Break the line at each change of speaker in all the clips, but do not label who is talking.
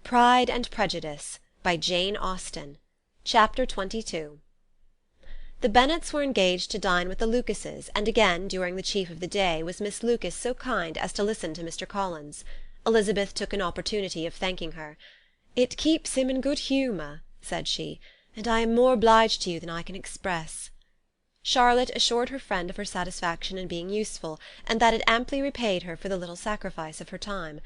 Pride and Prejudice, by Jane Austen. Chapter 22. The Bennets were engaged to dine with the Lucases, and again, during the chief of the day, was Miss Lucas so kind as to listen to Mr. Collins. Elizabeth took an opportunity of thanking her. "It keeps him in good humour," said she, "and I am more obliged to you than I can express." Charlotte assured her friend of her satisfaction in being useful, and that it amply repaid her for the little sacrifice of her time.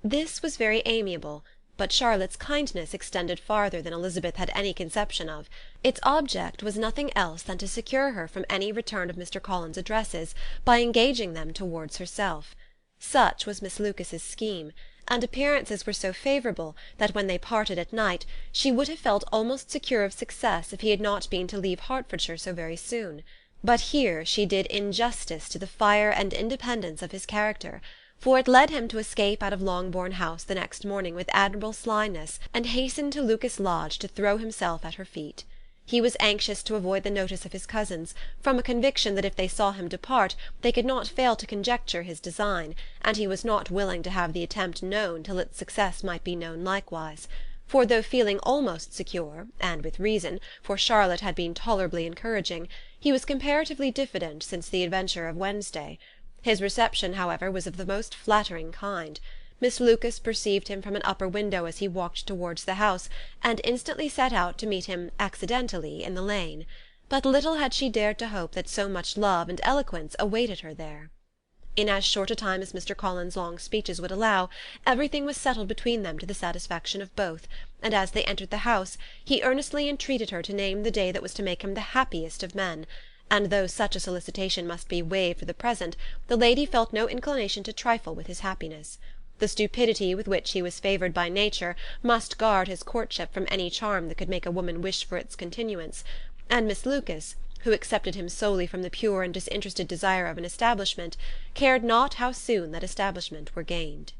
This was very amiable, but Charlotte's kindness extended farther than Elizabeth had any conception of. Its object was nothing else than to secure her from any return of Mr. Collins' addresses by engaging them towards herself. Such was Miss Lucas's scheme, and appearances were so favourable that when they parted at night she would have felt almost secure of success if he had not been to leave Hertfordshire so very soon. But here she did injustice to the fire and independence of his character, for it led him to escape out of Longbourn House the next morning with admirable slyness, and hasten to Lucas Lodge to throw himself at her feet. He was anxious to avoid the notice of his cousins, from a conviction that if they saw him depart they could not fail to conjecture his design, and he was not willing to have the attempt known till its success might be known likewise. For though feeling almost secure, and with reason, for Charlotte had been tolerably encouraging, he was comparatively diffident since the adventure of Wednesday. His reception, however, was of the most flattering kind. Miss Lucas perceived him from an upper window as he walked towards the house, and instantly set out to meet him accidentally in the lane. But little had she dared to hope that so much love and eloquence awaited her there. In as short a time as Mr. Collins' long speeches would allow, everything was settled between them to the satisfaction of both, and as they entered the house he earnestly entreated her to name the day that was to make him the happiest of men. And though such a solicitation must be waived for the present, the lady felt no inclination to trifle with his happiness. The stupidity with which he was favoured by nature must guard his courtship from any charm that could make a woman wish for its continuance, and Miss Lucas, who accepted him solely from the pure and disinterested desire of an establishment, cared not how soon that establishment were gained.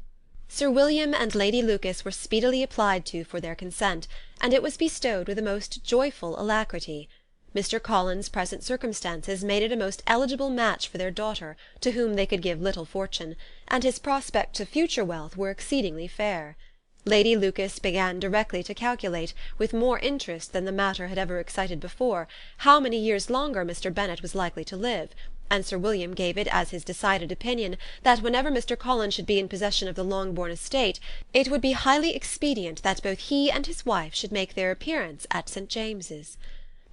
Sir William and Lady Lucas were speedily applied to for their consent, and it was bestowed with a most joyful alacrity. Mr. Collins' present circumstances made it a most eligible match for their daughter, to whom they could give little fortune, and his prospects of future wealth were exceedingly fair. Lady Lucas began directly to calculate, with more interest than the matter had ever excited before, how many years longer Mr. Bennet was likely to live, and Sir William gave it as his decided opinion that whenever Mr. Collins should be in possession of the Longbourn estate, it would be highly expedient that both he and his wife should make their appearance at St. James's.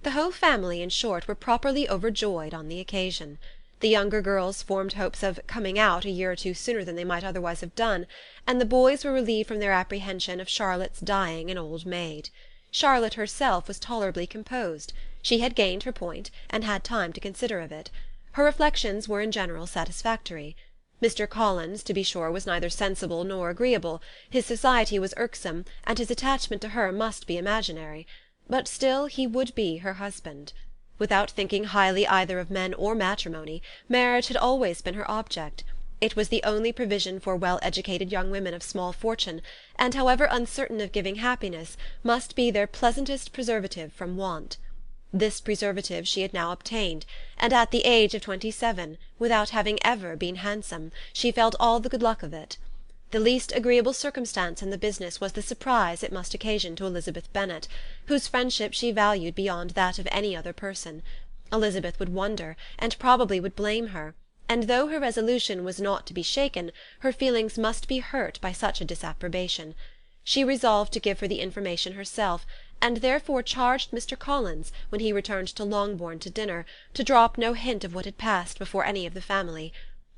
The whole family, in short, were properly overjoyed on the occasion. The younger girls formed hopes of "coming out" a year or two sooner than they might otherwise have done, and the boys were relieved from their apprehension of Charlotte's dying an old maid. Charlotte herself was tolerably composed. She had gained her point, and had time to consider of it. Her reflections were in general satisfactory. Mr. Collins, to be sure, was neither sensible nor agreeable. His society was irksome, and his attachment to her must be imaginary. But still he would be her husband. Without thinking highly either of men or matrimony, marriage had always been her object. It was the only provision for well-educated young women of small fortune, and, however uncertain of giving happiness, must be their pleasantest preservative from want. This preservative she had now obtained, and at the age of 27, without having ever been handsome, she felt all the good luck of it. The least agreeable circumstance in the business was the surprise it must occasion to Elizabeth Bennet, whose friendship she valued beyond that of any other person. Elizabeth would wonder, and probably would blame her, and though her resolution was not to be shaken, her feelings must be hurt by such a disapprobation. She resolved to give her the information herself, and therefore charged Mr. Collins, when he returned to Longbourn to dinner, to drop no hint of what had passed before any of the family.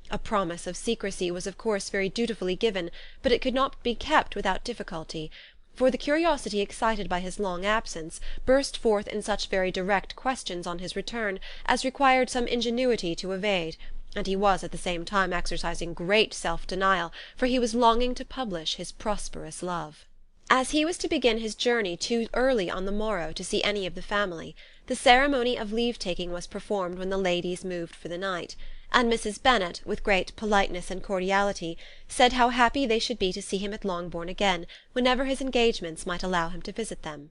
A promise of secrecy was of course very dutifully given, but it could not be kept without difficulty, for the curiosity excited by his long absence burst forth in such very direct questions on his return as required some ingenuity to evade, and he was at the same time exercising great self-denial, for he was longing to publish his prosperous love. As he was to begin his journey too early on the morrow to see any of the family, the ceremony of leave-taking was performed when the ladies moved for the night, and Mrs. Bennet, with great politeness and cordiality, said how happy they should be to see him at Longbourn again, whenever his engagements might allow him to visit them.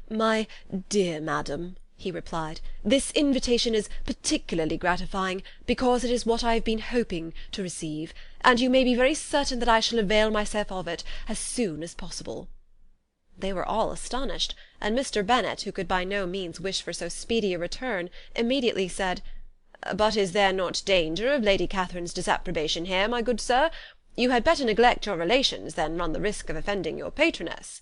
"My dear madam," he replied, "this invitation is particularly gratifying, because it is what I have been hoping to receive,
and you may be very certain that I shall avail myself of it as soon as possible."
They were all astonished, and Mr. Bennet, who could by no means wish for so speedy a return, immediately said,
"But is there not danger of Lady Catherine's disapprobation here, my good sir? You had better neglect your relations than run the risk of offending your patroness."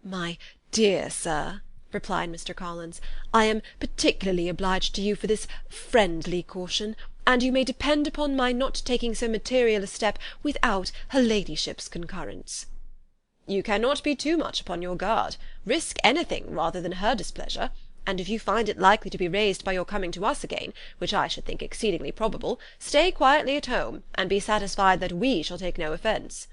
"My dear sir," replied Mr. Collins, "I am particularly obliged to you for this friendly caution, and you may depend upon my not taking so material a step without her ladyship's concurrence."
"You cannot be too much upon your guard. Risk anything rather than her displeasure, and if you find it likely to be raised by your coming to us again, which I should think exceedingly probable, stay quietly at home, and be satisfied that we shall take no offence."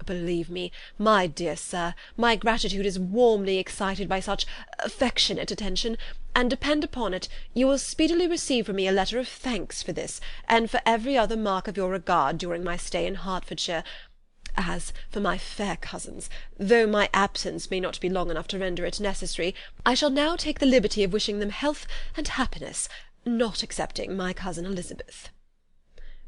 "Believe me, my dear sir, my gratitude is warmly excited by such affectionate attention, and depend upon it, you will speedily receive from me a letter of thanks for this, and for every other mark of your regard during my stay in Hertfordshire. As for my fair cousins, though my absence may not be long enough to render it necessary, I shall now take the liberty of wishing them health and happiness, not excepting my cousin Elizabeth."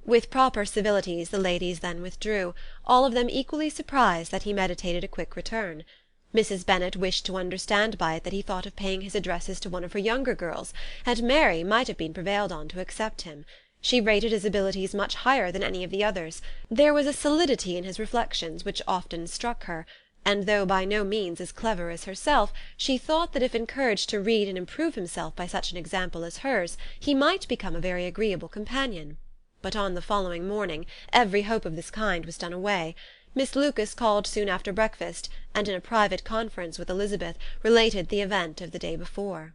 With proper civilities the ladies then withdrew, all of them equally surprised that he meditated a quick return. Mrs. Bennet wished to understand by it that he thought of paying his addresses to one of her younger girls, and Mary might have been prevailed on to accept him. She rated his abilities much higher than any of the others. There was a solidity in his reflections which often struck her, and though by no means as clever as herself, she thought that if encouraged to read and improve himself by such an example as hers, he might become a very agreeable companion. But on the following morning every hope of this kind was done away. Miss Lucas called soon after breakfast, and in a private conference with Elizabeth related the event of the day before.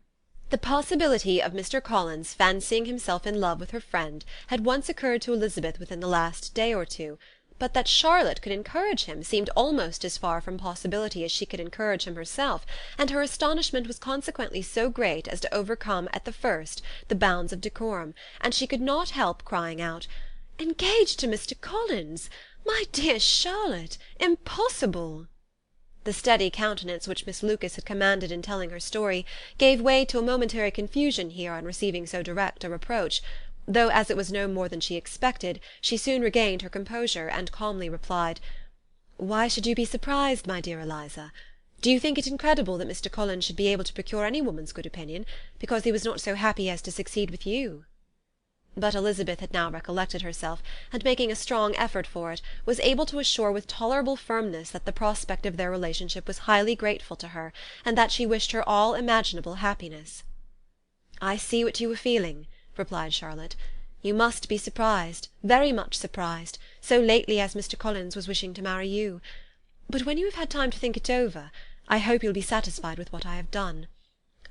The possibility of Mr. Collins fancying himself in love with her friend had once occurred to Elizabeth within the last day or two, but that Charlotte could encourage him seemed almost as far from possibility as she could encourage him herself, and her astonishment was consequently so great as to overcome at the first the bounds of decorum, and she could not help crying out, "Engaged to Mr. Collins! My dear Charlotte! Impossible!" The steady countenance which Miss Lucas had commanded in telling her story gave way to a momentary confusion here on receiving so direct a reproach, though as it was no more than she expected, she soon regained her composure, and calmly replied, "Why should you be surprised, my dear Eliza? Do you think it incredible that Mr. Collins should be able to procure any woman's good opinion, because he was not so happy as to succeed with you?" But Elizabeth had now recollected herself, and making a strong effort for it, was able to assure with tolerable firmness that the prospect of their relationship was highly grateful to her, and that she wished her all imaginable happiness. "I see what you were feeling," replied Charlotte. "You must be surprised, very much surprised, so lately as Mr. Collins was wishing to marry you. But when you have had time to think it over, I hope you'll be satisfied with what I have done.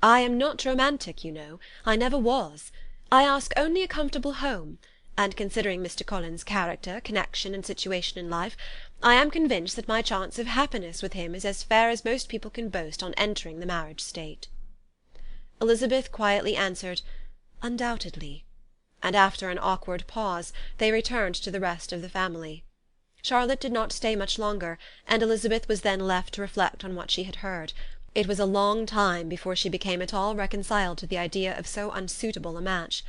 I am not romantic, you know. I never was. I ask only a comfortable home, and considering Mr. Collins' character, connection, and situation in life, I am convinced that my chance of happiness with him is as fair as most people can boast on entering the marriage state." Elizabeth quietly answered, "Undoubtedly," and after an awkward pause they returned to the rest of the family. Charlotte did not stay much longer, and Elizabeth was then left to reflect on what she had heard. It was a long time before she became at all reconciled to the idea of so unsuitable a match.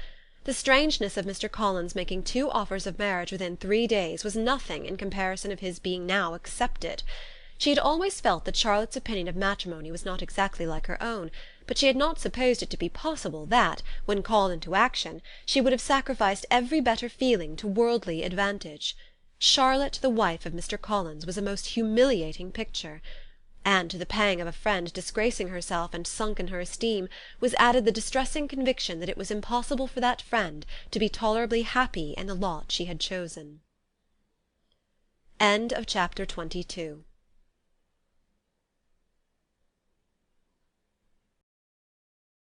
The strangeness of Mr. Collins making 2 offers of marriage within 3 days was nothing in comparison of his being now accepted. She had always felt that Charlotte's opinion of matrimony was not exactly like her own, but she had not supposed it to be possible that, when called into action, she would have sacrificed every better feeling to worldly advantage. Charlotte, the wife of Mr. Collins, was a most humiliating picture. And to the pang of a friend disgracing herself and sunk in her esteem was added the distressing conviction that it was impossible for that friend to be tolerably happy in the lot she had chosen. End of Chapter 22.